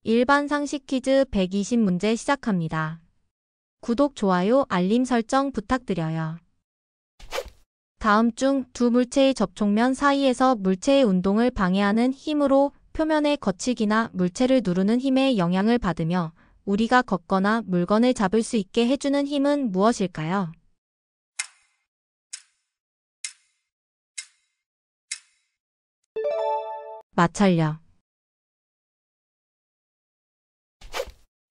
일반 상식 퀴즈 120문제 시작합니다. 구독, 좋아요, 알림 설정 부탁드려요. 다음 중 두 물체의 접촉면 사이에서 물체의 운동을 방해하는 힘으로 표면의 거치기나 물체를 누르는 힘에 영향을 받으며 우리가 걷거나 물건을 잡을 수 있게 해주는 힘은 무엇일까요? 마찰력.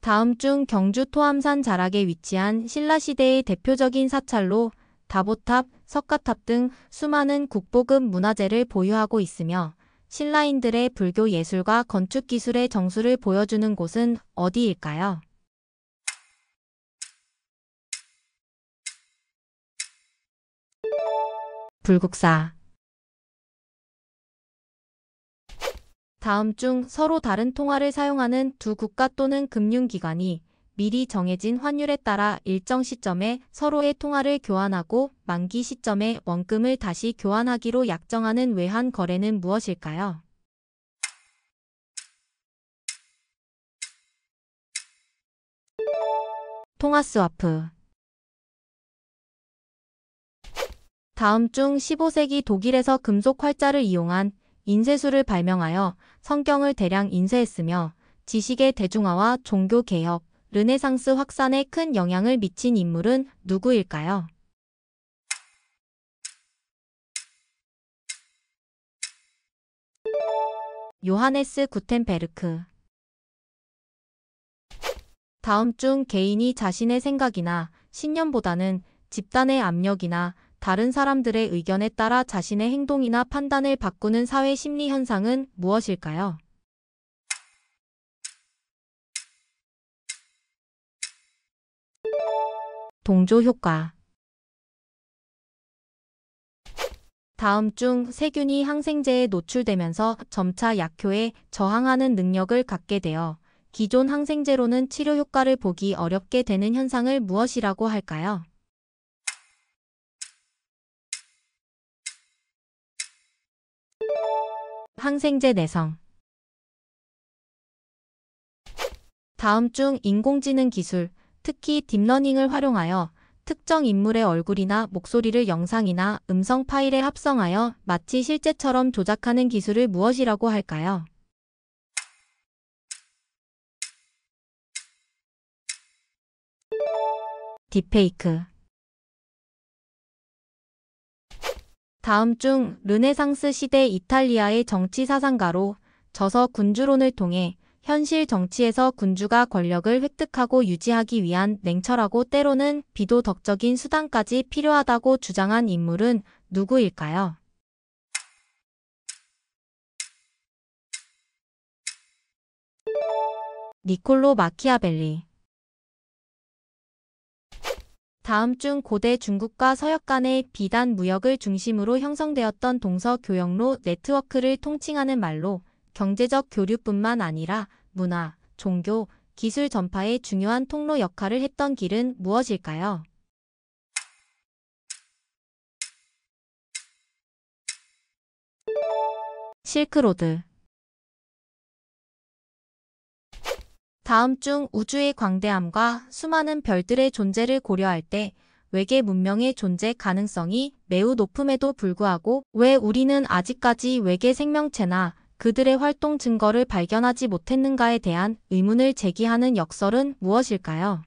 다음 중 경주 토암산 자락에 위치한 신라시대의 대표적인 사찰로 다보탑, 석가탑 등 수많은 국보급 문화재를 보유하고 있으며 신라인들의 불교 예술과 건축 기술의 정수를 보여주는 곳은 어디일까요? 불국사. 다음 중 서로 다른 통화를 사용하는 두 국가 또는 금융기관이 미리 정해진 환율에 따라 일정 시점에 서로의 통화를 교환하고 만기 시점에 원금을 다시 교환하기로 약정하는 외환 거래는 무엇일까요? 통화스와프. 다음 중 15세기 독일에서 금속 활자를 이용한 인쇄술을 발명하여 성경을 대량 인쇄했으며 지식의 대중화와 종교 개혁, 르네상스 확산에 큰 영향을 미친 인물은 누구일까요? 요하네스 구텐베르크. 다음 중 개인이 자신의 생각이나 신념보다는 집단의 압력이나 다른 사람들의 의견에 따라 자신의 행동이나 판단을 바꾸는 사회 심리 현상은 무엇일까요? 동조 효과. 다음 중 세균이 항생제에 노출되면서 점차 약효에 저항하는 능력을 갖게 되어 기존 항생제로는 치료 효과를 보기 어렵게 되는 현상을 무엇이라고 할까요? 항생제 내성. 다음 중 인공지능 기술, 특히 딥러닝을 활용하여 특정 인물의 얼굴이나 목소리를 영상이나 음성 파일에 합성하여 마치 실제처럼 조작하는 기술을 무엇이라고 할까요? 딥페이크. 다음 중 르네상스 시대 이탈리아의 정치 사상가로 저서 군주론을 통해 현실 정치에서 군주가 권력을 획득하고 유지하기 위한 냉철하고 때로는 비도덕적인 수단까지 필요하다고 주장한 인물은 누구일까요? 니콜로 마키아벨리. 다음 중 고대 중국과 서역 간의 비단 무역을 중심으로 형성되었던 동서 교역로 네트워크를 통칭하는 말로 경제적 교류뿐만 아니라 문화, 종교, 기술 전파의 중요한 통로 역할을 했던 길은 무엇일까요? 실크로드. 다음 중 우주의 광대함과 수많은 별들의 존재를 고려할 때 외계 문명의 존재 가능성이 매우 높음에도 불구하고 왜 우리는 아직까지 외계 생명체나 그들의 활동 증거를 발견하지 못했는가에 대한 의문을 제기하는 역설은 무엇일까요?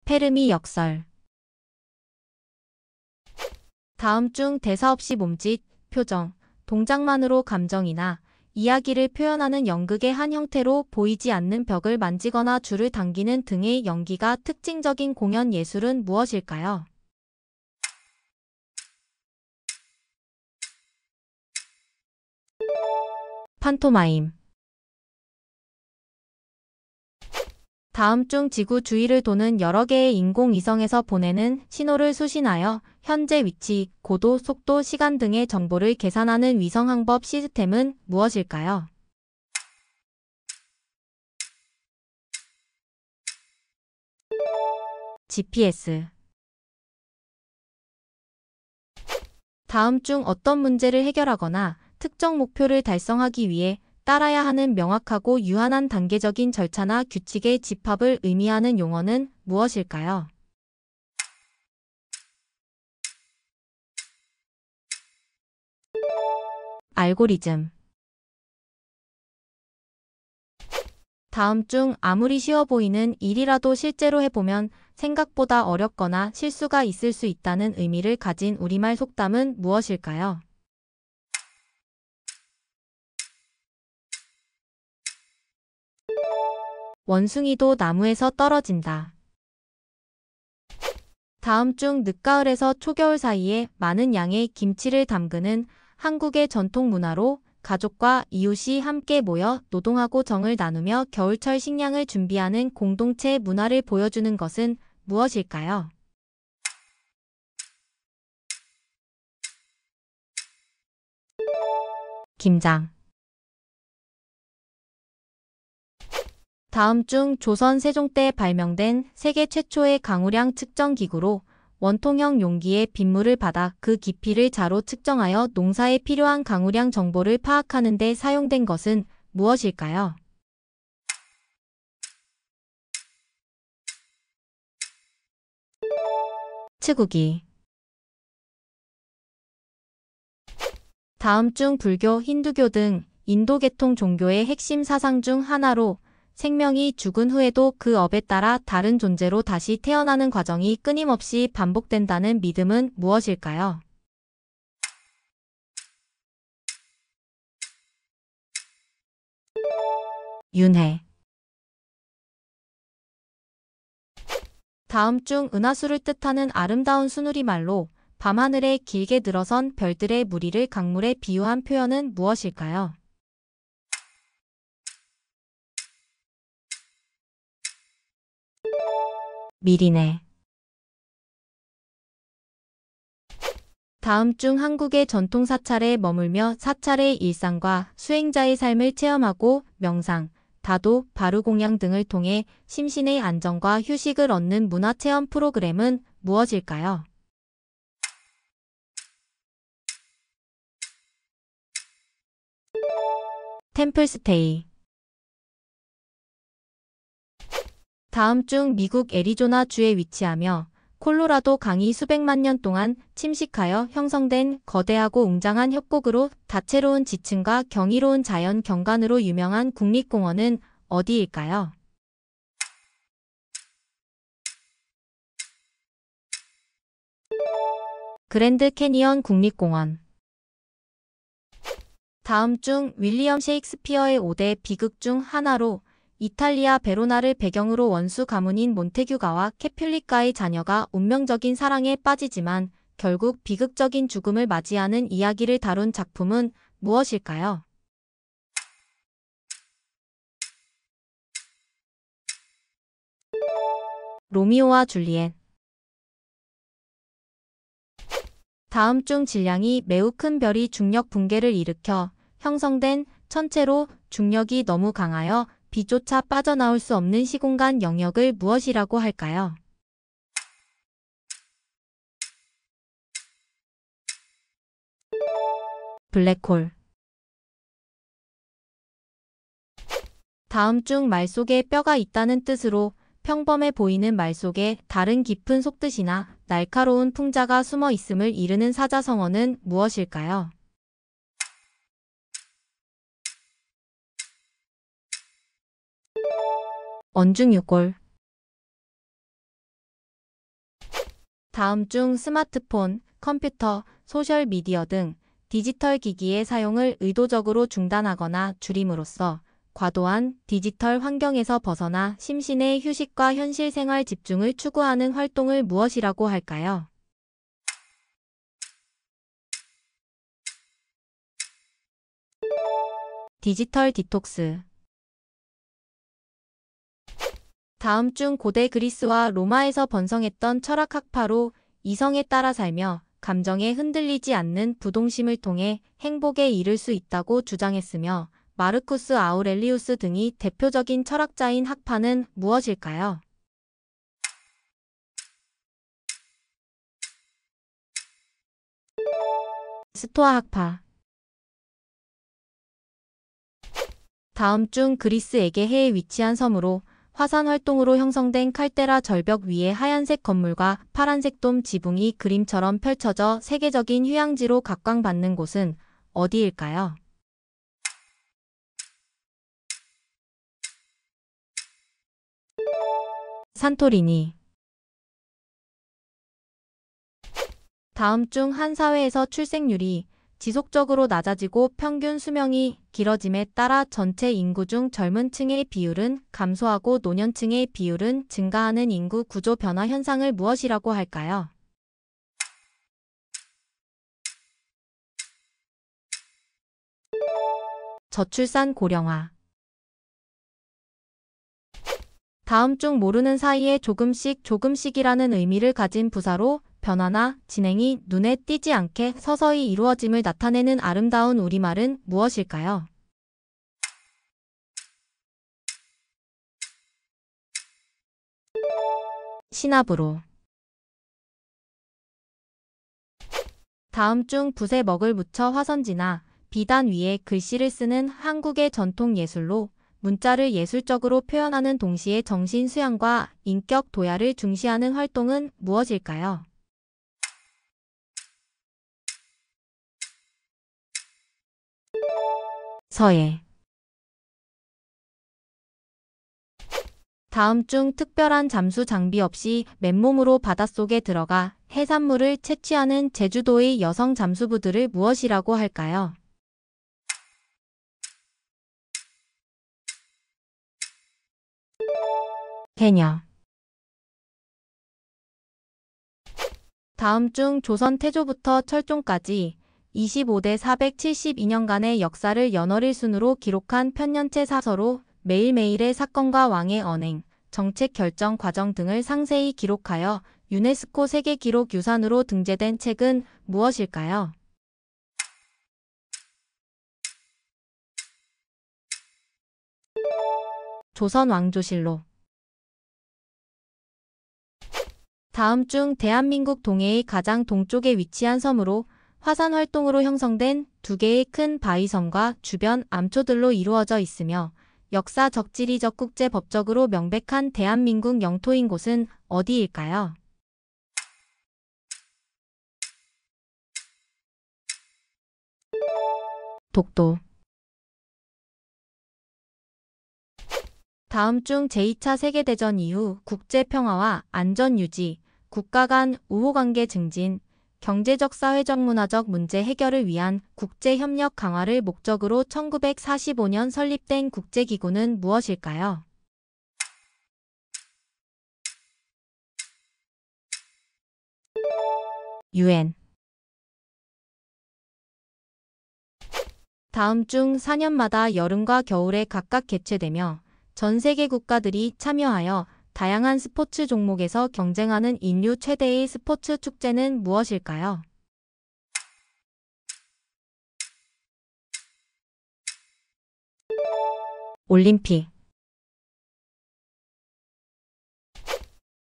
페르미 역설. 다음 중 대사 없이 몸짓, 표정, 동작만으로 감정이나 이야기를 표현하는 연극의 한 형태로 보이지 않는 벽을 만지거나 줄을 당기는 등의 연기가 특징적인 공연 예술은 무엇일까요? 판토마임. 다음 중 지구 주위를 도는 여러 개의 인공위성에서 보내는 신호를 수신하여 현재 위치, 고도, 속도, 시간 등의 정보를 계산하는 위성 항법 시스템은 무엇일까요? GPS. 다음 중 어떤 문제를 해결하거나 특정 목표를 달성하기 위해 따라야 하는 명확하고 유한한 단계적인 절차나 규칙의 집합을 의미하는 용어는 무엇일까요? 알고리즘. 다음 중 아무리 쉬워 보이는 일이라도 실제로 해보면 생각보다 어렵거나 실수가 있을 수 있다는 의미를 가진 우리말 속담은 무엇일까요? 원숭이도 나무에서 떨어진다. 다음 중 늦가을에서 초겨울 사이에 많은 양의 김치를 담그는 한국의 전통 문화로 가족과 이웃이 함께 모여 노동하고 정을 나누며 겨울철 식량을 준비하는 공동체 문화를 보여주는 것은 무엇일까요? 김장. 다음 중 조선 세종 때 발명된 세계 최초의 강우량 측정 기구로 원통형 용기에 빗물을 받아 그 깊이를 자로 측정하여 농사에 필요한 강우량 정보를 파악하는 데 사용된 것은 무엇일까요? 치구기. 다음 중 불교, 힌두교 등 인도 계통 종교의 핵심 사상 중 하나로 생명이 죽은 후에도 그 업에 따라 다른 존재로 다시 태어나는 과정이 끊임없이 반복된다는 믿음은 무엇일까요? 윤회. 다음 중 은하수를 뜻하는 아름다운 순우리말로 밤하늘에 길게 늘어선 별들의 무리를 강물에 비유한 표현은 무엇일까요? 미리네. 다음 중 한국의 전통 사찰에 머물며 사찰의 일상과 수행자의 삶을 체험하고 명상, 다도, 바루공양 등을 통해 심신의 안정과 휴식을 얻는 문화체험 프로그램은 무엇일까요? 템플스테이. 다음 중 미국 애리조나 주에 위치하며 콜로라도 강이 수백만 년 동안 침식하여 형성된 거대하고 웅장한 협곡으로 다채로운 지층과 경이로운 자연 경관으로 유명한 국립공원은 어디일까요? 그랜드 캐니언 국립공원. 다음 중 윌리엄 셰익스피어의 5대 비극 중 하나로 이탈리아 베로나를 배경으로 원수 가문인 몬테규가와 캐퓰리카의 자녀가 운명적인 사랑에 빠지지만 결국 비극적인 죽음을 맞이하는 이야기를 다룬 작품은 무엇일까요? 로미오와 줄리엣. 다음 중 질량이 매우 큰 별이 중력 붕괴를 일으켜 형성된 천체로 중력이 너무 강하여 빛조차 빠져나올 수 없는 시공간 영역을 무엇이라고 할까요? 블랙홀. 다음 중 말 속에 뼈가 있다는 뜻으로 평범해 보이는 말 속에 다른 깊은 속뜻이나 날카로운 풍자가 숨어 있음을 이르는 사자성어는 무엇일까요? 언중유골. 다음 중 스마트폰, 컴퓨터, 소셜미디어 등 디지털 기기의 사용을 의도적으로 중단하거나 줄임으로써 과도한 디지털 환경에서 벗어나 심신의 휴식과 현실 생활 집중을 추구하는 활동을 무엇이라고 할까요? 디지털 디톡스. 다음 중 고대 그리스와 로마에서 번성했던 철학 학파로 이성에 따라 살며 감정에 흔들리지 않는 부동심을 통해 행복에 이를 수 있다고 주장했으며 마르쿠스 아우렐리우스 등이 대표적인 철학자인 학파는 무엇일까요? 스토아 학파. 다음 중 그리스 에게해에 위치한 섬으로 화산 활동으로 형성된 칼데라 절벽 위에 하얀색 건물과 파란색 돔 지붕이 그림처럼 펼쳐져 세계적인 휴양지로 각광받는 곳은 어디일까요? 산토리니. 다음 중 한 사회에서 출생률이 지속적으로 낮아지고 평균 수명이 길어짐에 따라 전체 인구 중 젊은 층의 비율은 감소하고 노년층의 비율은 증가하는 인구 구조 변화 현상을 무엇이라고 할까요? 저출산 고령화. 다음 중 모르는 사이에 조금씩이라는 의미를 가진 부사로 변화나 진행이 눈에 띄지 않게 서서히 이루어짐을 나타내는 아름다운 우리말은 무엇일까요? 시나브로. 다음 중 붓에 먹을 묻혀 화선지나 비단 위에 글씨를 쓰는 한국의 전통 예술로 문자를 예술적으로 표현하는 동시에 정신 수양과 인격 도야를 중시하는 활동은 무엇일까요? 서예. 다음 중 특별한 잠수 장비 없이 맨몸으로 바닷속에 들어가 해산물을 채취하는 제주도의 여성 잠수부들을 무엇이라고 할까요? 해녀. 다음 중 조선 태조부터 철종까지 25대 472년간의 역사를 연월일 순으로 기록한 편년체 사서로 매일매일의 사건과 왕의 언행, 정책 결정 과정 등을 상세히 기록하여 유네스코 세계기록유산으로 등재된 책은 무엇일까요? 조선 왕조실록. 다음 중 대한민국 동해의 가장 동쪽에 위치한 섬으로 화산 활동으로 형성된 두 개의 큰 바위섬과 주변 암초들로 이루어져 있으며 역사적 지리적 국제법적으로 명백한 대한민국 영토인 곳은 어디일까요? 독도. 다음 중 제2차 세계대전 이후 국제평화와 안전유지, 국가 간 우호관계 증진, 경제적 사회적 문화적 문제 해결을 위한 국제협력 강화를 목적으로 1945년 설립된 국제기구는 무엇일까요? UN. 다음 중 4년마다 여름과 겨울에 각각 개최되며 전 세계 국가들이 참여하여 다양한 스포츠 종목에서 경쟁하는 인류 최대의 스포츠 축제는 무엇일까요? 올림픽.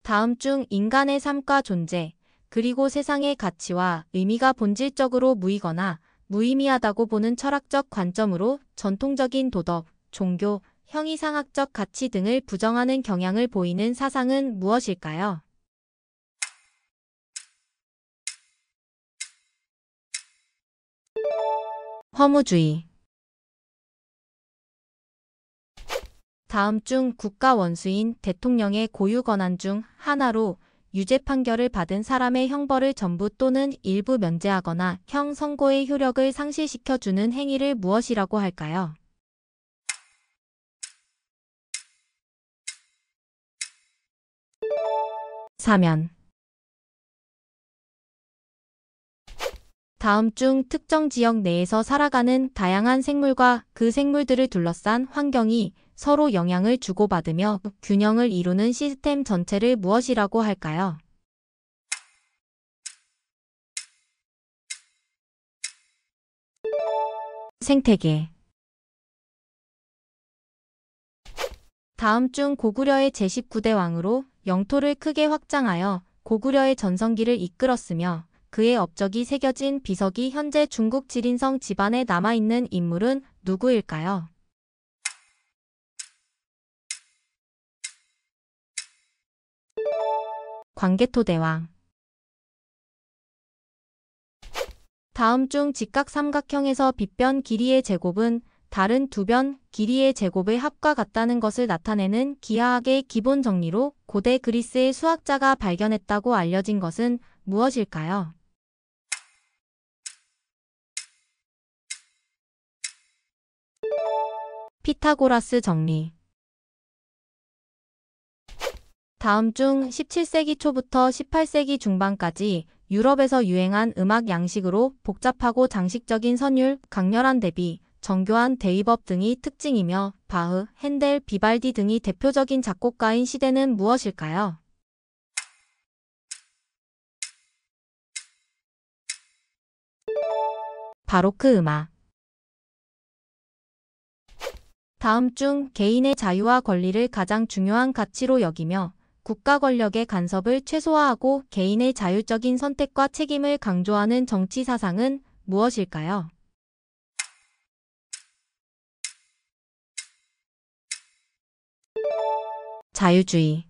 다음 중 인간의 삶과 존재, 그리고 세상의 가치와 의미가 본질적으로 무의거나 무의미하다고 보는 철학적 관점으로 전통적인 도덕, 종교, 형이상학적 가치 등을 부정하는 경향을 보이는 사상은 무엇일까요? 허무주의. 다음 중 국가 원수인 대통령의 고유 권한 중 하나로 유죄 판결을 받은 사람의 형벌을 전부 또는 일부 면제하거나 형 선고의 효력을 상실시켜주는 행위를 무엇이라고 할까요? 사면. 다음 중 특정 지역 내에서 살아가는 다양한 생물과 그 생물들을 둘러싼 환경이 서로 영향을 주고받으며 균형을 이루는 시스템 전체를 무엇이라고 할까요? 생태계. 다음 중 고구려의 제19대 왕으로 영토를 크게 확장하여 고구려의 전성기를 이끌었으며 그의 업적이 새겨진 비석이 현재 중국 지린성 집안에 남아있는 인물은 누구일까요? 광개토대왕. 다음 중 직각삼각형에서 빗변 길이의 제곱은 다른 두 변 길이의 제곱의 합과 같다는 것을 나타내는 기하학의 기본 정리로 고대 그리스의 수학자가 발견했다고 알려진 것은 무엇일까요? 피타고라스 정리. 다음 중 17세기 초부터 18세기 중반까지 유럽에서 유행한 음악 양식으로 복잡하고 장식적인 선율, 강렬한 대비, 정교한 대위법 등이 특징이며 바흐, 핸델, 비발디 등이 대표적인 작곡가인 시대는 무엇일까요? 바로크 음악. 다음 중 개인의 자유와 권리를 가장 중요한 가치로 여기며 국가 권력의 간섭을 최소화하고 개인의 자율적인 선택과 책임을 강조하는 정치 사상은 무엇일까요? 자유주의.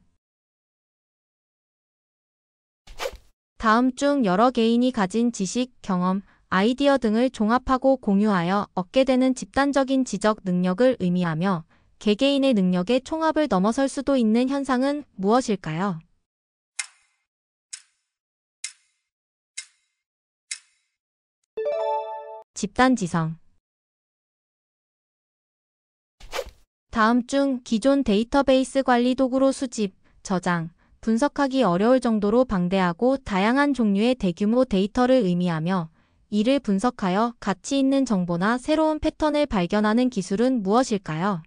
다음 중 여러 개인이 가진 지식, 경험, 아이디어 등을 종합하고 공유하여 얻게 되는 집단적인 지적 능력을 의미하며 개개인의 능력의 총합을 넘어설 수도 있는 현상은 무엇일까요? 집단지성. 다음 중 기존 데이터베이스 관리 도구로 수집, 저장, 분석하기 어려울 정도로 방대하고 다양한 종류의 대규모 데이터를 의미하며 이를 분석하여 가치 있는 정보나 새로운 패턴을 발견하는 기술은 무엇일까요?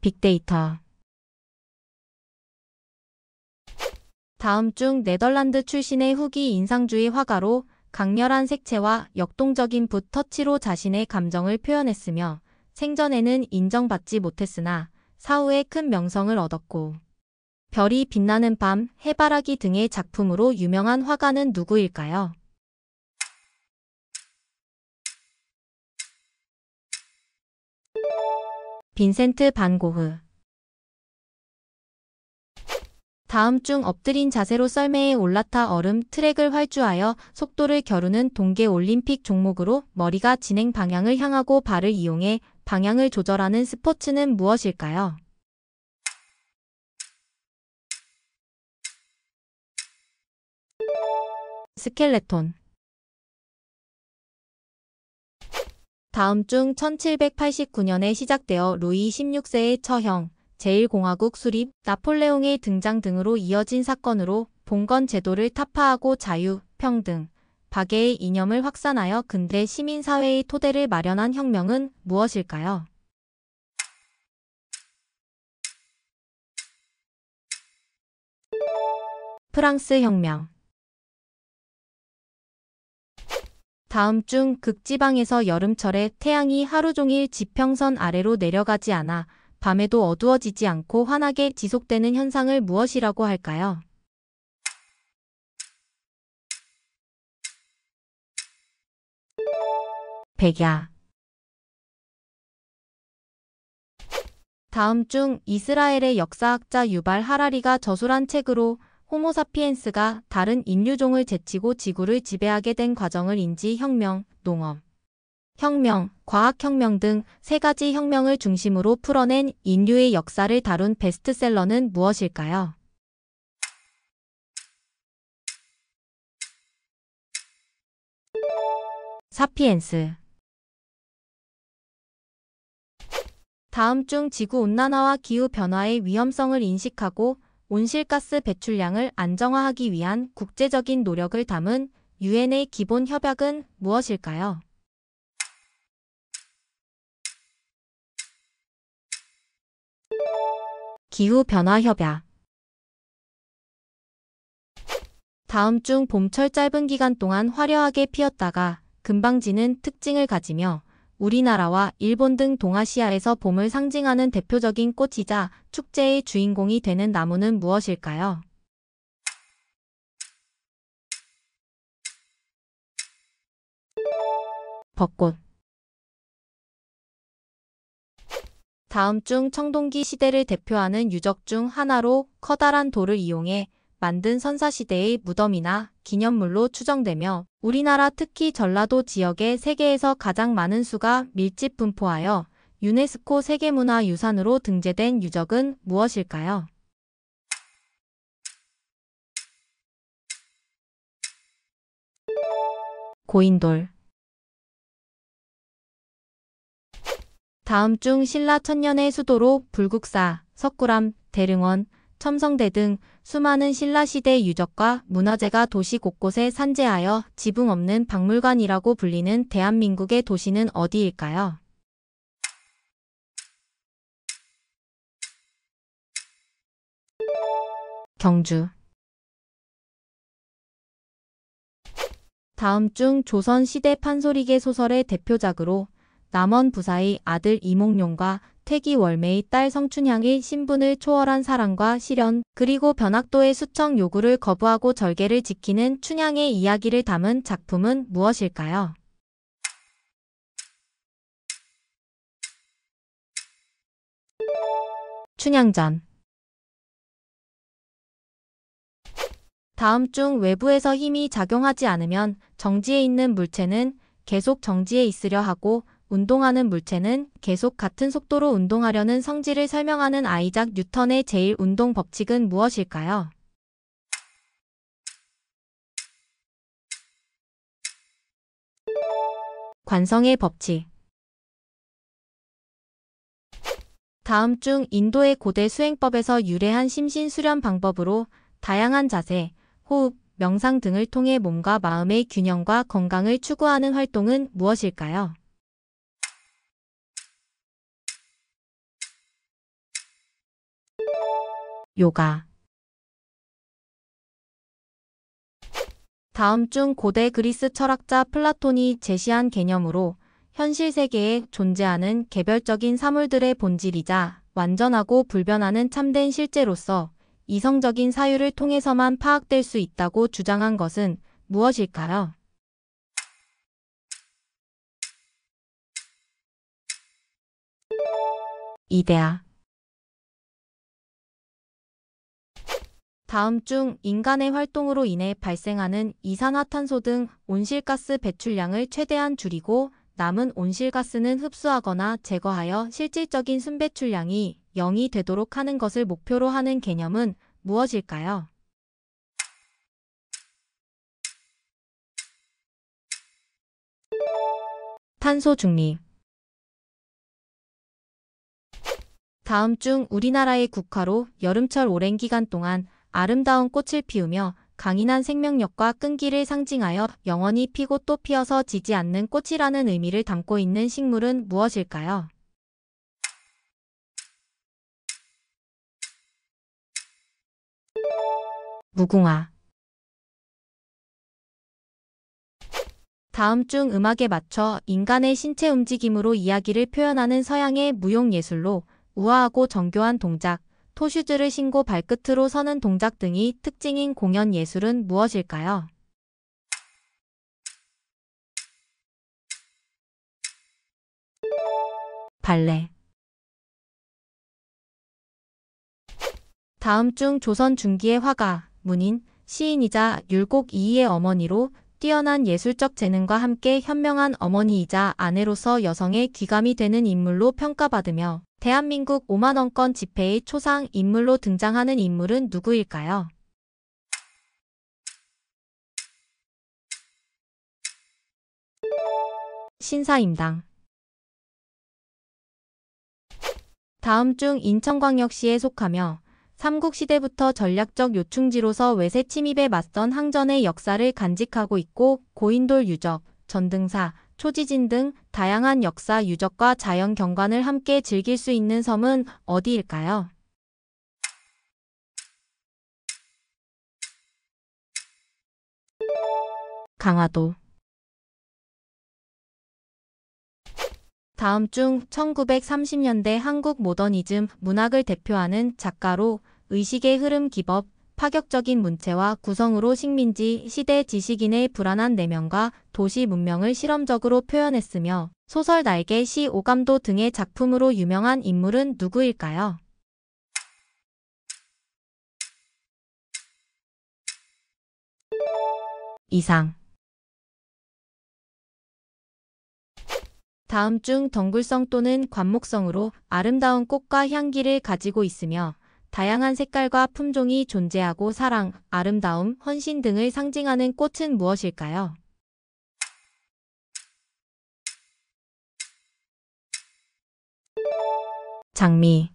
빅데이터. 다음 중 네덜란드 출신의 후기 인상주의 화가로 강렬한 색채와 역동적인 붓 터치로 자신의 감정을 표현했으며 생전에는 인정받지 못했으나 사후에 큰 명성을 얻었고 별이 빛나는 밤, 해바라기 등의 작품으로 유명한 화가는 누구일까요? 빈센트 반 고흐. 다음 중 엎드린 자세로 썰매에 올라타 얼음 트랙을 활주하여 속도를 겨루는 동계 올림픽 종목으로 머리가 진행 방향을 향하고 발을 이용해 방향을 조절하는 스포츠는 무엇일까요? 스켈레톤. 다음 중 1789년에 시작되어 루이 16세의 처형, 제1공화국 수립, 나폴레옹의 등장 등으로 이어진 사건으로 봉건 제도를 타파하고 자유, 평등, 박애의 이념을 확산하여 근대 시민사회의 토대를 마련한 혁명은 무엇일까요? 프랑스 혁명. 다음 중 극지방에서 여름철에 태양이 하루 종일 지평선 아래로 내려가지 않아 밤에도 어두워지지 않고 환하게 지속되는 현상을 무엇이라고 할까요? 백야. 다음 중 이스라엘의 역사학자 유발 하라리가 저술한 책으로 호모사피엔스가 다른 인류종을 제치고 지구를 지배하게 된 과정을 인지 혁명, 농업, 혁명, 과학혁명 등 세 가지 혁명을 중심으로 풀어낸 인류의 역사를 다룬 베스트셀러는 무엇일까요? 사피엔스. 다음 중 지구온난화와 기후변화의 위험성을 인식하고 온실가스 배출량을 안정화하기 위한 국제적인 노력을 담은 유엔의 기본 협약은 무엇일까요? 기후변화 협약. 다음 중 봄철 짧은 기간 동안 화려하게 피었다가 금방 지는 특징을 가지며 우리나라와 일본 등 동아시아에서 봄을 상징하는 대표적인 꽃이자 축제의 주인공이 되는 나무는 무엇일까요? 벚꽃. 다음 중 청동기 시대를 대표하는 유적 중 하나로 커다란 돌을 이용해 만든 선사시대의 무덤이나 기념물로 추정되며 우리나라 특히 전라도 지역에 세계에서 가장 많은 수가 밀집 분포하여 유네스코 세계문화유산으로 등재된 유적은 무엇일까요? 고인돌. 다음 중 신라 천년의 수도로 불국사, 석굴암, 대릉원, 첨성대 등 수많은 신라시대 유적과 문화재가 도시 곳곳에 산재하여 지붕 없는 박물관이라고 불리는 대한민국의 도시는 어디일까요? 경주. 다음 중 조선시대 판소리계 소설의 대표작으로 남원 부사의 아들 이몽룡과 퇴기 월매의 딸 성춘향의 신분을 초월한 사랑과 시련, 그리고 변학도의 수청 요구를 거부하고 절개를 지키는 춘향의 이야기를 담은 작품은 무엇일까요? 춘향전. 다음 중 외부에서 힘이 작용하지 않으면 정지해 있는 물체는 계속 정지해 있으려 하고 운동하는 물체는 계속 같은 속도로 운동하려는 성질을 설명하는 아이작 뉴턴의 제1운동 법칙은 무엇일까요? 관성의 법칙. 다음 중 인도의 고대 수행법에서 유래한 심신수련 방법으로 다양한 자세, 호흡, 명상 등을 통해 몸과 마음의 균형과 건강을 추구하는 활동은 무엇일까요? 요가. 다음 중 고대 그리스 철학자 플라톤이 제시한 개념으로 현실 세계에 존재하는 개별적인 사물들의 본질이자 완전하고 불변하는 참된 실제로서 이성적인 사유를 통해서만 파악될 수 있다고 주장한 것은 무엇일까요? 이데아. 다음 중 인간의 활동으로 인해 발생하는 이산화탄소 등 온실가스 배출량을 최대한 줄이고 남은 온실가스는 흡수하거나 제거하여 실질적인 순배출량이 0이 되도록 하는 것을 목표로 하는 개념은 무엇일까요? 탄소 중립. 다음 중 우리나라의 국화로 여름철 오랜 기간 동안 아름다운 꽃을 피우며 강인한 생명력과 끈기를 상징하여 영원히 피고 또 피어서 지지 않는 꽃이라는 의미를 담고 있는 식물은 무엇일까요? 무궁화. 다음 중 음악에 맞춰 인간의 신체 움직임으로 이야기를 표현하는 서양의 무용예술로 우아하고 정교한 동작, 토슈즈를 신고 발끝으로 서는 동작 등이 특징인 공연 예술은 무엇일까요? 발레. 다음 중 조선 중기의 화가, 문인, 시인이자 율곡 이이의 어머니로 뛰어난 예술적 재능과 함께 현명한 어머니이자 아내로서 여성의 귀감이 되는 인물로 평가받으며 대한민국 5만 원권 지폐의 초상 인물로 등장하는 인물은 누구일까요? 신사임당. 다음 중 인천광역시에 속하며 삼국시대부터 전략적 요충지로서 외세 침입에 맞선 항전의 역사를 간직하고 있고 고인돌 유적, 전등사, 초지진 등 다양한 역사 유적과 자연 경관을 함께 즐길 수 있는 섬은 어디일까요? 강화도. 다음 중 1930년대 한국 모더니즘 문학을 대표하는 작가로 의식의 흐름 기법, 파격적인 문체와 구성으로 식민지 시대 지식인의 불안한 내면과 도시 문명을 실험적으로 표현했으며 소설 날개 시 오감도 등의 작품으로 유명한 인물은 누구일까요? 이상. 다음 중 덩굴성 또는 관목성으로 아름다운 꽃과 향기를 가지고 있으며 다양한 색깔과 품종이 존재하고 사랑, 아름다움, 헌신 등을 상징하는 꽃은 무엇일까요? 장미.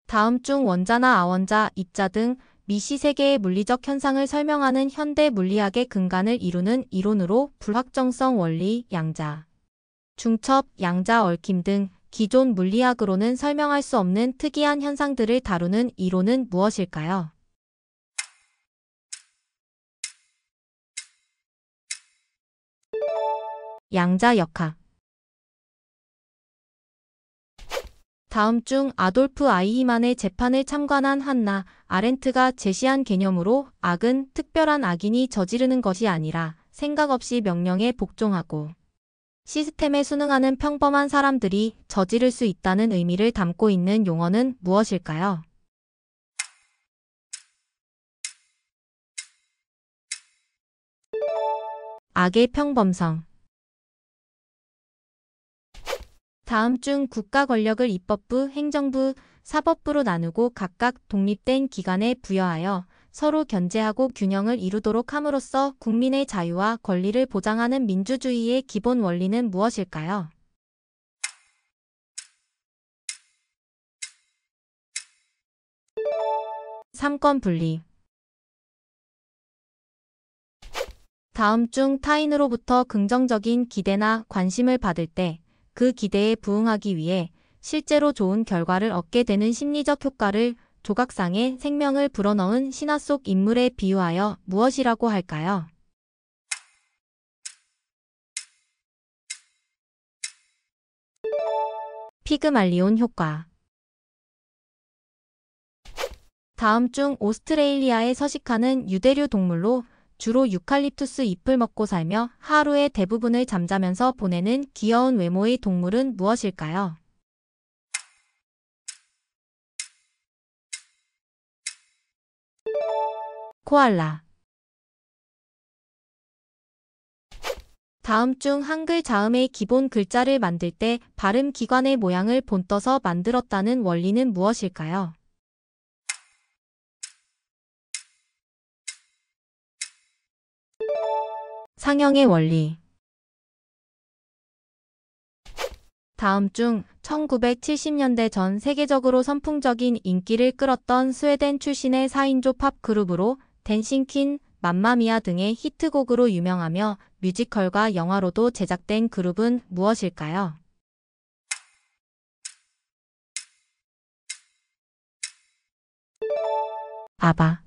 다음 중 원자나 아원자, 입자 등 미시 세계의 물리적 현상을 설명하는 현대 물리학의 근간을 이루는 이론으로 불확정성 원리, 양자, 중첩, 양자 얽힘 등 기존 물리학으로는 설명할 수 없는 특이한 현상들을 다루는 이론은 무엇일까요? 양자역학. 다음 중 아돌프 아이히만의 재판을 참관한 한나 아렌트가 제시한 개념으로 악은 특별한 악인이 저지르는 것이 아니라 생각 없이 명령에 복종하고 시스템에 순응하는 평범한 사람들이 저지를 수 있다는 의미를 담고 있는 용어는 무엇일까요? 악의 평범성. 다음 중 국가 권력을 입법부, 행정부, 사법부로 나누고 각각 독립된 기관에 부여하여 서로 견제하고 균형을 이루도록 함으로써 국민의 자유와 권리를 보장하는 민주주의의 기본 원리는 무엇일까요? 삼권 분리. 다음 중 타인으로부터 긍정적인 기대나 관심을 받을 때 그 기대에 부응하기 위해 실제로 좋은 결과를 얻게 되는 심리적 효과를 조각상에 생명을 불어넣은 신화 속 인물에 비유하여 무엇이라고 할까요? 피그말리온 효과. 다음 중 오스트레일리아에 서식하는 유대류 동물로 주로 유칼립투스 잎을 먹고 살며 하루의 대부분을 잠자면서 보내는 귀여운 외모의 동물은 무엇일까요? 코알라. 다음 중 한글 자음의 기본 글자를 만들 때 발음 기관의 모양을 본떠서 만들었다는 원리는 무엇일까요? 상형의 원리. 다음 중 1970년대 전 세계적으로 선풍적인 인기를 끌었던 스웨덴 출신의 4인조 팝 그룹으로 댄싱 퀸, 맘마미아 등의 히트곡으로 유명하며 뮤지컬과 영화로도 제작된 그룹은 무엇일까요? 아바.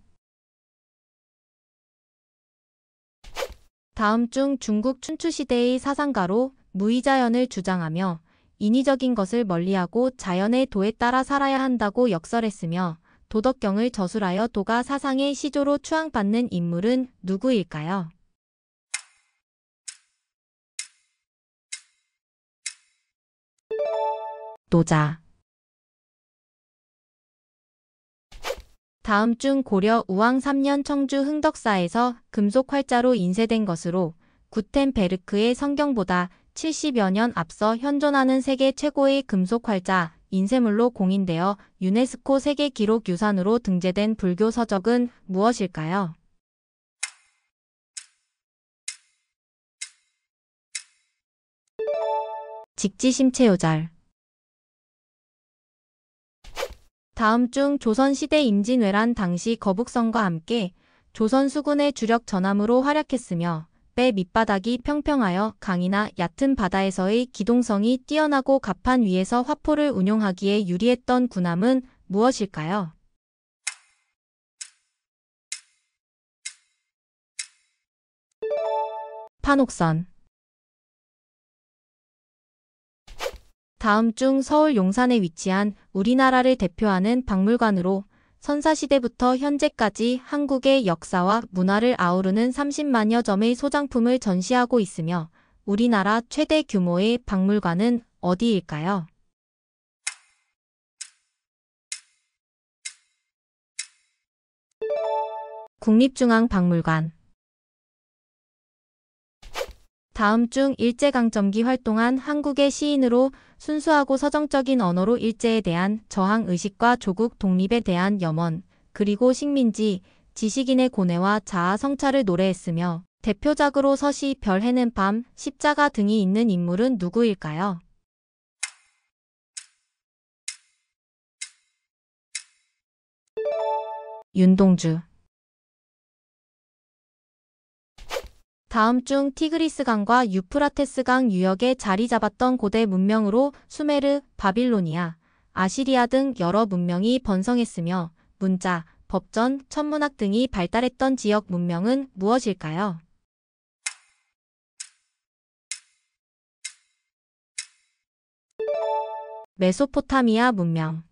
다음 중 중국 춘추시대의 사상가로 무의자연을 주장하며 인위적인 것을 멀리하고 자연의 도에 따라 살아야 한다고 역설했으며 도덕경을 저술하여 도가 사상의 시조로 추앙받는 인물은 누구일까요? 노자. 다음 중 고려 우왕 3년 청주 흥덕사에서 금속 활자로 인쇄된 것으로 구텐베르크의 성경보다 70여 년 앞서 현존하는 세계 최고의 금속 활자, 인쇄물로 공인되어 유네스코 세계기록유산으로 등재된 불교 서적은 무엇일까요? 직지심체요절. 다음 중 조선시대 임진왜란 당시 거북선과 함께 조선 수군의 주력 전함으로 활약했으며 배 밑바닥이 평평하여 강이나 얕은 바다에서의 기동성이 뛰어나고 갑판 위에서 화포를 운용하기에 유리했던 군함은 무엇일까요? 판옥선. 다음 중 서울 용산에 위치한 우리나라를 대표하는 박물관으로 선사시대부터 현재까지 한국의 역사와 문화를 아우르는 30만여 점의 소장품을 전시하고 있으며 우리나라 최대 규모의 박물관은 어디일까요? 국립중앙박물관. 다음 중 일제강점기 활동한 한국의 시인으로 순수하고 서정적인 언어로 일제에 대한 저항 의식과 조국 독립에 대한 염원, 그리고 식민지, 지식인의 고뇌와 자아 성찰을 노래했으며 대표작으로 서시, 별 해는 밤, 십자가 등이 있는 인물은 누구일까요? 윤동주. 다음 중 티그리스강과 유프라테스강 유역에 자리 잡았던 고대 문명으로 수메르, 바빌로니아, 아시리아 등 여러 문명이 번성했으며 문자, 법전, 천문학 등이 발달했던 지역 문명은 무엇일까요? 메소포타미아 문명.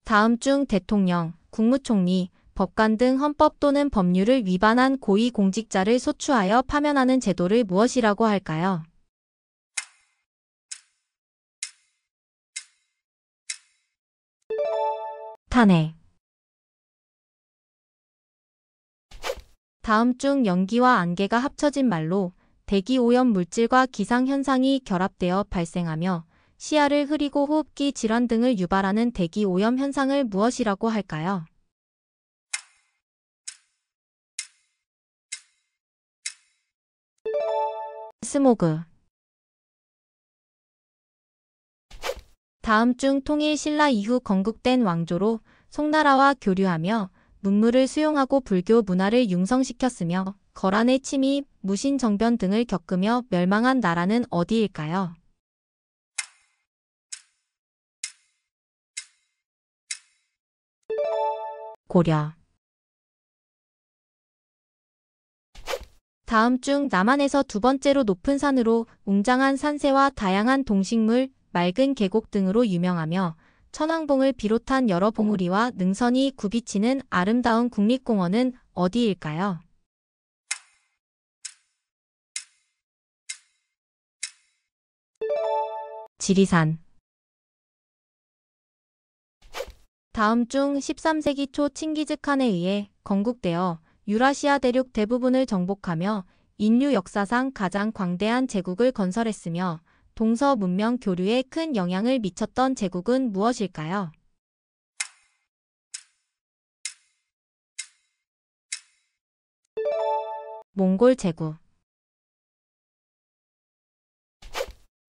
다음 중 대통령, 국무총리, 법관 등 헌법 또는 법률을 위반한 고위공직자를 소추하여 파면하는 제도를 무엇이라고 할까요? 탄핵. 다음 중 연기와 안개가 합쳐진 말로 대기오염 물질과 기상현상이 결합되어 발생하며 시야를 흐리고 호흡기 질환 등을 유발하는 대기오염 현상을 무엇이라고 할까요? 스모그. 다음 중 통일 신라 이후 건국된 왕조로 송나라와 교류하며 문물을 수용하고 불교 문화를 융성시켰으며 거란의 침입, 무신정변 등을 겪으며 멸망한 나라는 어디일까요? 고려. 다음 중 남한에서 두 번째로 높은 산으로 웅장한 산세와 다양한 동식물, 맑은 계곡 등으로 유명하며 천왕봉을 비롯한 여러 봉우리와 능선이 굽이치는 아름다운 국립공원은 어디일까요? 지리산. 다음 중 13세기 초 칭기즈칸에 의해 건국되어 유라시아 대륙 대부분을 정복하며 인류 역사상 가장 광대한 제국을 건설했으며 동서 문명 교류에 큰 영향을 미쳤던 제국은 무엇일까요? 몽골 제국.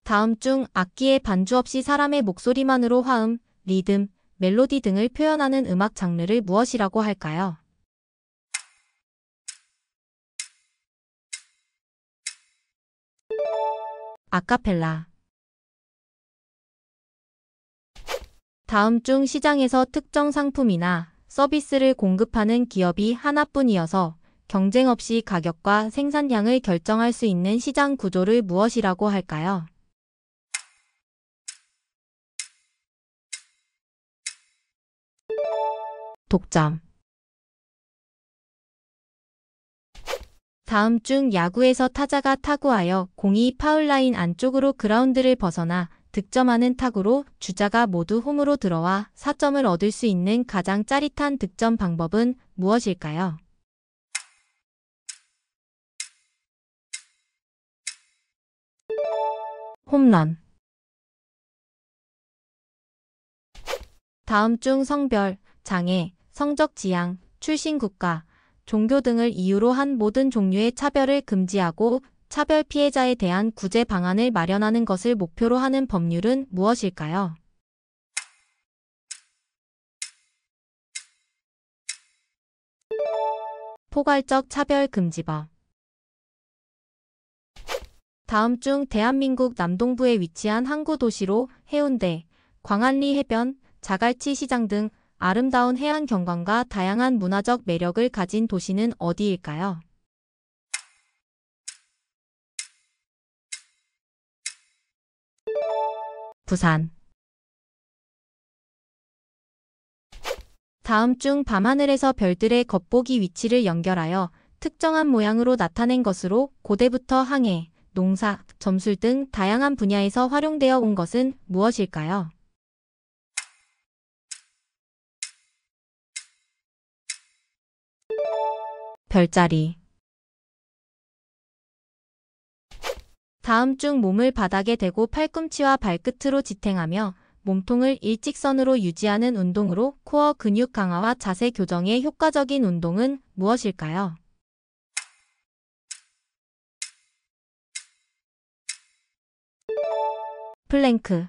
다음 중 악기의 반주 없이 사람의 목소리만으로 화음, 리듬, 멜로디 등을 표현하는 음악 장르를 무엇이라고 할까요? 아카펠라. 다음 중 시장에서 특정 상품이나 서비스를 공급하는 기업이 하나뿐이어서 경쟁 없이 가격과 생산량을 결정할 수 있는 시장 구조를 무엇이라고 할까요? 독점. 다음 중 야구에서 타자가 타구하여 공이 파울라인 안쪽으로 그라운드를 벗어나 득점하는 타구로 주자가 모두 홈으로 들어와 4점을 얻을 수 있는 가장 짜릿한 득점 방법은 무엇일까요? 홈런. 다음 중 성별, 장애, 성적 지향, 출신 국가, 종교 등을 이유로 한 모든 종류의 차별을 금지하고 차별 피해자에 대한 구제 방안을 마련하는 것을 목표로 하는 법률은 무엇일까요? 포괄적 차별금지법. 다음 중 대한민국 남동부에 위치한 항구 도시로 해운대, 광안리 해변, 자갈치 시장 등 아름다운 해안 경관과 다양한 문화적 매력을 가진 도시는 어디일까요? 부산. 다음 중 밤하늘에서 별들의 겉보기 위치를 연결하여 특정한 모양으로 나타낸 것으로 고대부터 항해, 농사, 점술 등 다양한 분야에서 활용되어 온 것은 무엇일까요? 별자리. 다음 중 몸을 바닥에 대고 팔꿈치와 발끝으로 지탱하며 몸통을 일직선으로 유지하는 운동으로 코어 근육 강화와 자세 교정에 효과적인 운동은 무엇일까요? 플랭크.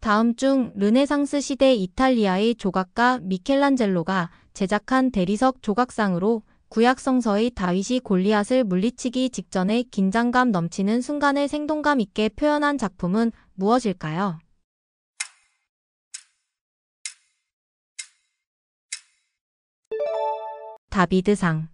다음 중 르네상스 시대 이탈리아의 조각가 미켈란젤로가 제작한 대리석 조각상으로 구약 성서의 다윗이 골리앗을 물리치기 직전의 긴장감 넘치는 순간을 생동감 있게 표현한 작품은 무엇일까요? 다비드상.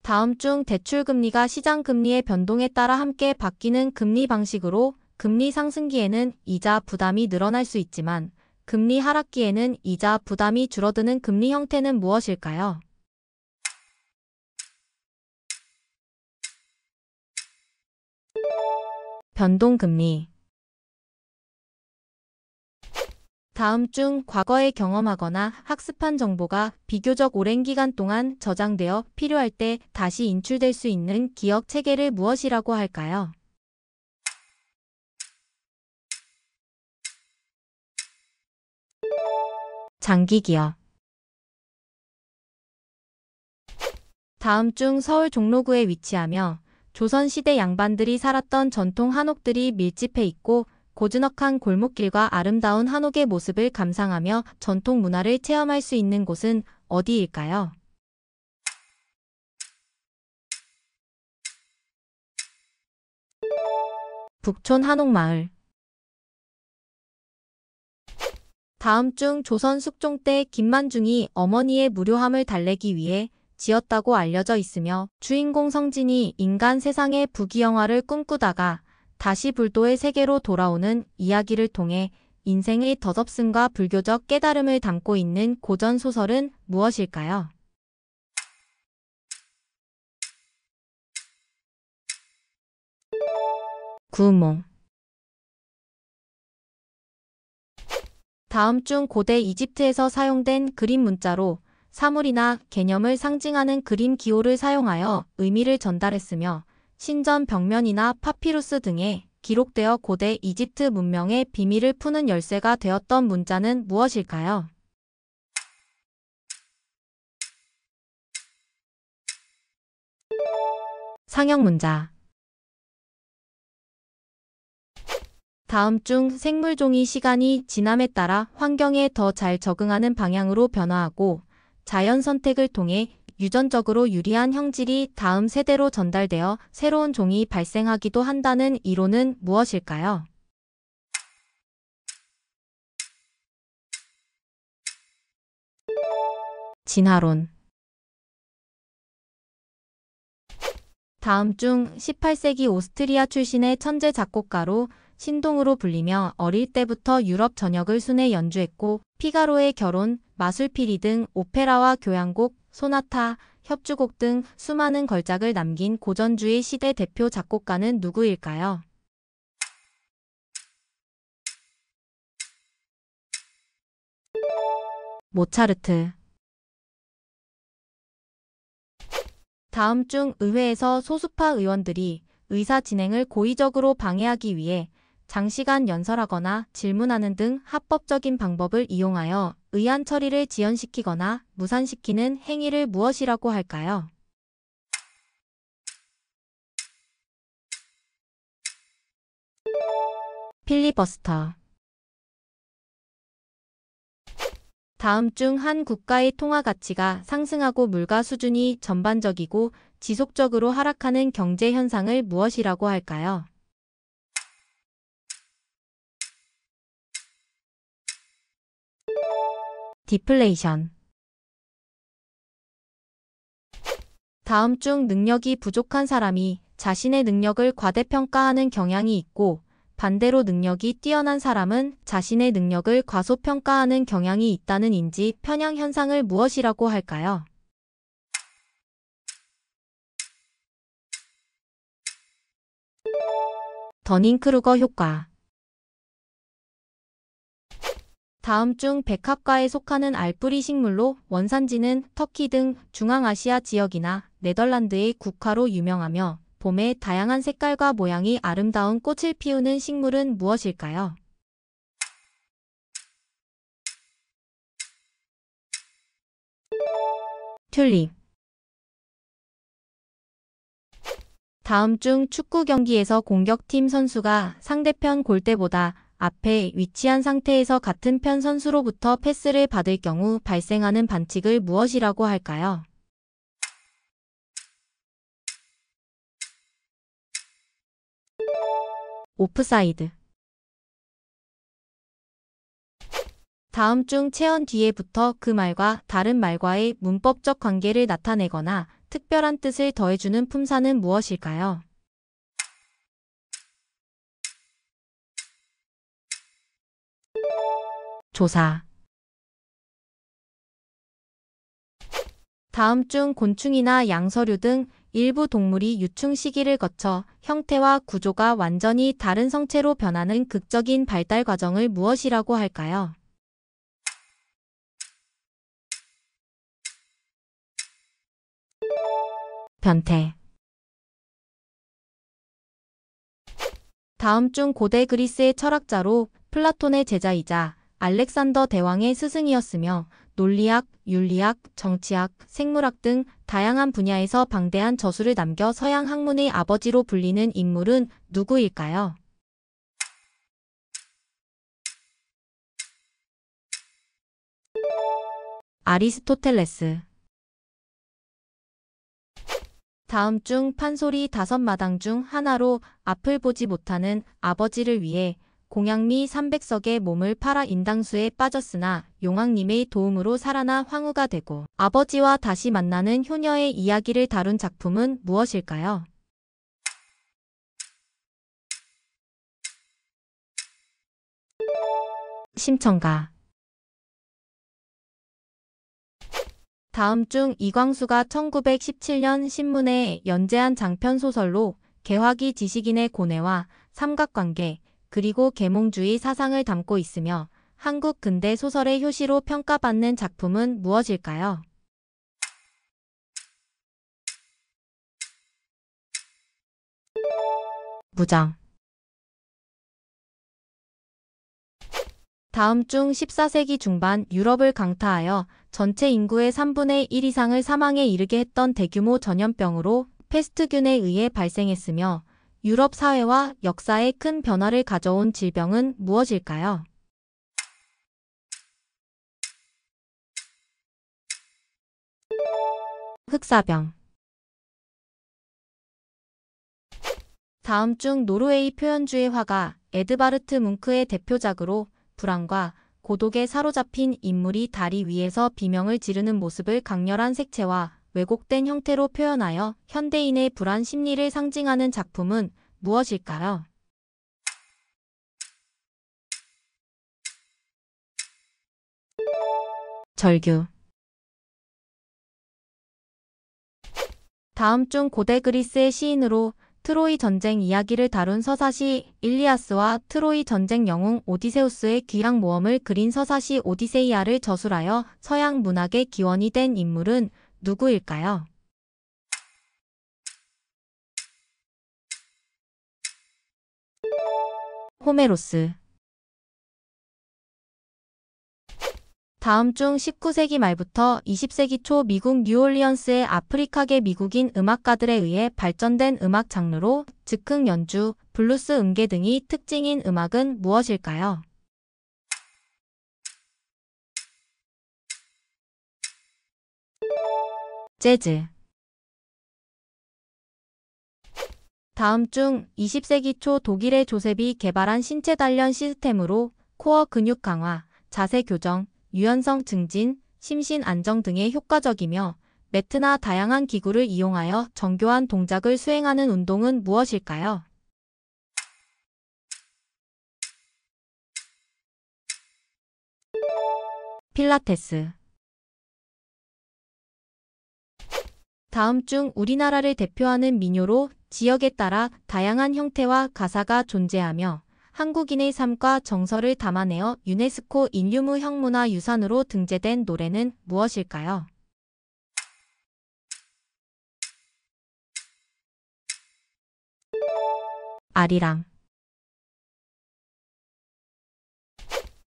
다음 중 대출금리가 시장금리의 변동에 따라 함께 바뀌는 금리 방식으로 금리 상승기에는 이자 부담이 늘어날 수 있지만 금리 하락기에는 이자 부담이 줄어드는 금리 형태는 무엇일까요? 변동금리. 다음 중 과거에 경험하거나 학습한 정보가 비교적 오랜 기간 동안 저장되어 필요할 때 다시 인출될 수 있는 기억 체계를 무엇이라고 할까요? 장기 기억. 다음 중 서울 종로구에 위치하며 조선시대 양반들이 살았던 전통 한옥들이 밀집해 있고 고즈넉한 골목길과 아름다운 한옥의 모습을 감상하며 전통 문화를 체험할 수 있는 곳은 어디일까요? 북촌 한옥마을. 다음 중 조선 숙종 때 김만중이 어머니의 무료함을 달래기 위해 지었다고 알려져 있으며 주인공 성진이 인간 세상의 부귀영화를 꿈꾸다가 다시 불도의 세계로 돌아오는 이야기를 통해 인생의 덧없음과 불교적 깨달음을 담고 있는 고전 소설은 무엇일까요? 구운몽. 다음 중 고대 이집트에서 사용된 그림 문자로 사물이나 개념을 상징하는 그림 기호를 사용하여 의미를 전달했으며 신전 벽면이나 파피루스 등에 기록되어 고대 이집트 문명의 비밀을 푸는 열쇠가 되었던 문자는 무엇일까요? 상형 문자. 다음 중 생물종이 시간이 지남에 따라 환경에 더 잘 적응하는 방향으로 변화하고 자연 선택을 통해 유전적으로 유리한 형질이 다음 세대로 전달되어 새로운 종이 발생하기도 한다는 이론은 무엇일까요? 진화론. 다음 중 18세기 오스트리아 출신의 천재 작곡가로 신동으로 불리며 어릴 때부터 유럽 전역을 순회 연주했고 피가로의 결혼, 마술피리 등 오페라와 교향곡, 소나타, 협주곡 등 수많은 걸작을 남긴 고전주의 시대 대표 작곡가는 누구일까요? 모차르트. 다음 중 의회에서 소수파 의원들이 의사 진행을 고의적으로 방해하기 위해 장시간 연설하거나 질문하는 등 합법적인 방법을 이용하여 의안 처리를 지연시키거나 무산시키는 행위를 무엇이라고 할까요? 필리버스터. 다음 중 한 국가의 통화 가치가 상승하고 물가 수준이 전반적이고 지속적으로 하락하는 경제 현상을 무엇이라고 할까요? 디플레이션. 다음 중 능력이 부족한 사람이 자신의 능력을 과대평가하는 경향이 있고 반대로 능력이 뛰어난 사람은 자신의 능력을 과소평가하는 경향이 있다는 인지 편향 현상을 무엇이라고 할까요? 더닝크루거 효과. 다음 중 백합과에 속하는 알뿌리 식물로 원산지는 터키 등 중앙아시아 지역이나 네덜란드의 국화로 유명하며 봄에 다양한 색깔과 모양이 아름다운 꽃을 피우는 식물은 무엇일까요? 튤립. 다음 중 축구 경기에서 공격팀 선수가 상대편 골대보다 앞에 위치한 상태에서 같은 편 선수로부터 패스를 받을 경우 발생하는 반칙을 무엇이라고 할까요? 오프사이드. 다음 중 체언 뒤에 붙어 그 말과 다른 말과의 문법적 관계를 나타내거나 특별한 뜻을 더해주는 품사는 무엇일까요? 조사. 다음 중 곤충이나 양서류 등 일부 동물이 유충 시기를 거쳐 형태와 구조가 완전히 다른 성체로 변하는 극적인 발달 과정을 무엇이라고 할까요? 변태. 다음 중 고대 그리스의 철학자로 플라톤의 제자이자 알렉산더 대왕의 스승이었으며 논리학, 윤리학, 정치학, 생물학 등 다양한 분야에서 방대한 저술을 남겨 서양 학문의 아버지로 불리는 인물은 누구일까요? 아리스토텔레스. 다음 중 판소리 5마당 중 하나로 앞을 보지 못하는 아버지를 위해 공양미 300석의 몸을 팔아 인당수에 빠졌으나 용왕님의 도움으로 살아나 황후가 되고 아버지와 다시 만나는 효녀의 이야기를 다룬 작품은 무엇일까요? 심청가. 다음 중 이광수가 1917년 신문에 연재한 장편 소설로 개화기 지식인의 고뇌와 삼각관계, 그리고 계몽주의 사상을 담고 있으며 한국 근대 소설의 효시로 평가받는 작품은 무엇일까요? 무정. 다음 중 14세기 중반 유럽을 강타하여 전체 인구의 3분의 1 이상을 사망에 이르게 했던 대규모 전염병으로 페스트균에 의해 발생했으며 유럽 사회와 역사에 큰 변화를 가져온 질병은 무엇일까요? 흑사병. 다음 중 노르웨이 표현주의 화가 에드바르트 뭉크의 대표작으로 불안과 고독에 사로잡힌 인물이 다리 위에서 비명을 지르는 모습을 강렬한 색채와 왜곡된 형태로 표현하여 현대인의 불안 심리를 상징하는 작품은 무엇일까요? 절규. 다음 중 고대 그리스의 시인으로 트로이 전쟁 이야기를 다룬 서사시 일리아스와 트로이 전쟁 영웅 오디세우스의 귀향 모험을 그린 서사시 오디세이아를 저술하여 서양 문학의 기원이 된 인물은 누구일까요? 호메로스. 다음 중 19세기 말부터 20세기 초 미국 뉴올리언스의 아프리카계 미국인 음악가들에 의해 발전된 음악 장르로 즉흥 연주, 블루스 음계 등이 특징인 음악은 무엇일까요? 재즈. 다음 중 20세기 초 독일의 조셉이 개발한 신체 단련 시스템으로 코어 근육 강화, 자세 교정, 유연성 증진, 심신 안정 등에 효과적이며 매트나 다양한 기구를 이용하여 정교한 동작을 수행하는 운동은 무엇일까요? 필라테스. 다음 중 우리나라를 대표하는 민요로 지역에 따라 다양한 형태와 가사가 존재하며 한국인의 삶과 정서를 담아내어 유네스코 인류무 형문화유산으로 등재된 노래는 무엇일까요? 아리랑.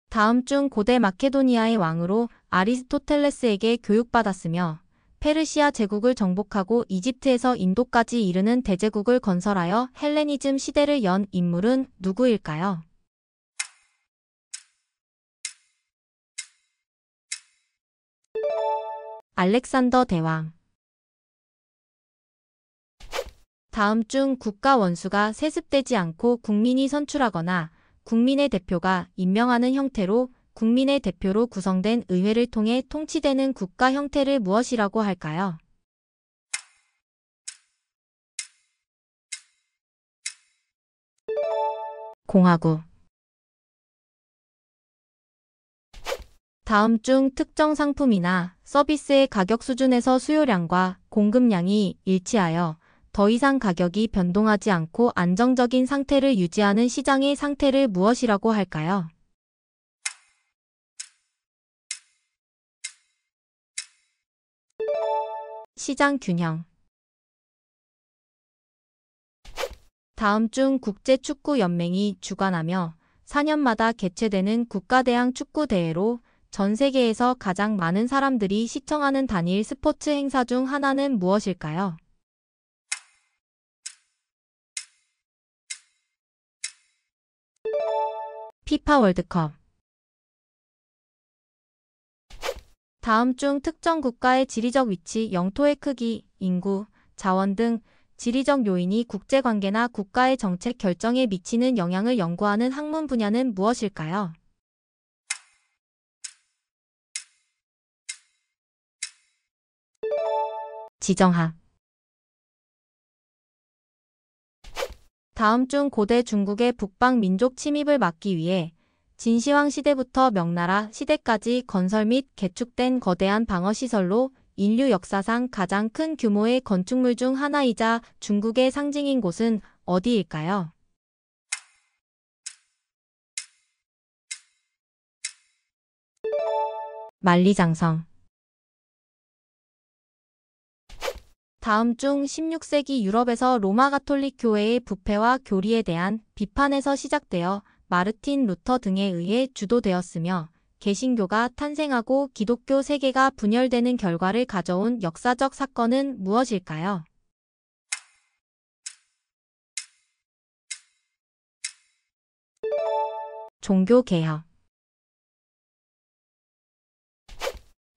다음 중 고대 마케도니아의 왕으로 아리스토텔레스에게 교육받았으며 페르시아 제국을 정복하고 이집트에서 인도까지 이르는 대제국을 건설하여 헬레니즘 시대를 연 인물은 누구일까요? 알렉산더 대왕. 다음 중 국가 원수가 세습되지 않고 국민이 선출하거나 국민의 대표가 임명하는 형태로 국민의 대표로 구성된 의회를 통해 통치되는 국가 형태를 무엇이라고 할까요? 공화국. 다음 중 특정 상품이나 서비스의 가격 수준에서 수요량과 공급량이 일치하여 더 이상 가격이 변동하지 않고 안정적인 상태를 유지하는 시장의 상태를 무엇이라고 할까요? 시장 균형. 다음 중 국제축구연맹이 주관하며 4년마다 개최되는 국가대항 축구대회로 전 세계에서 가장 많은 사람들이 시청하는 단일 스포츠 행사 중 하나는 무엇일까요? 피파 월드컵. 다음 중 특정 국가의 지리적 위치, 영토의 크기, 인구, 자원 등 지리적 요인이 국제관계나 국가의 정책 결정에 미치는 영향을 연구하는 학문 분야는 무엇일까요? 지정학. 다음 중 고대 중국의 북방 민족 침입을 막기 위해 진시황 시대부터 명나라 시대까지 건설 및 개축된 거대한 방어시설로 인류 역사상 가장 큰 규모의 건축물 중 하나이자 중국의 상징인 곳은 어디일까요? 만리장성. 다음 중 16세기 유럽에서 로마 가톨릭 교회의 부패와 교리에 대한 비판에서 시작되어 마르틴 루터 등에 의해 주도되었으며 개신교가 탄생하고 기독교 세계가 분열되는 결과를 가져온 역사적 사건은 무엇일까요? 종교개혁.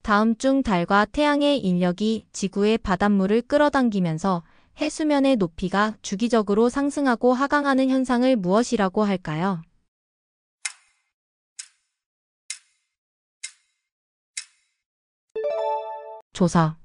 다음 중 달과 태양의 인력이 지구의 바닷물을 끌어당기면서 해수면의 높이가 주기적으로 상승하고 하강하는 현상을 무엇이라고 할까요? 조서.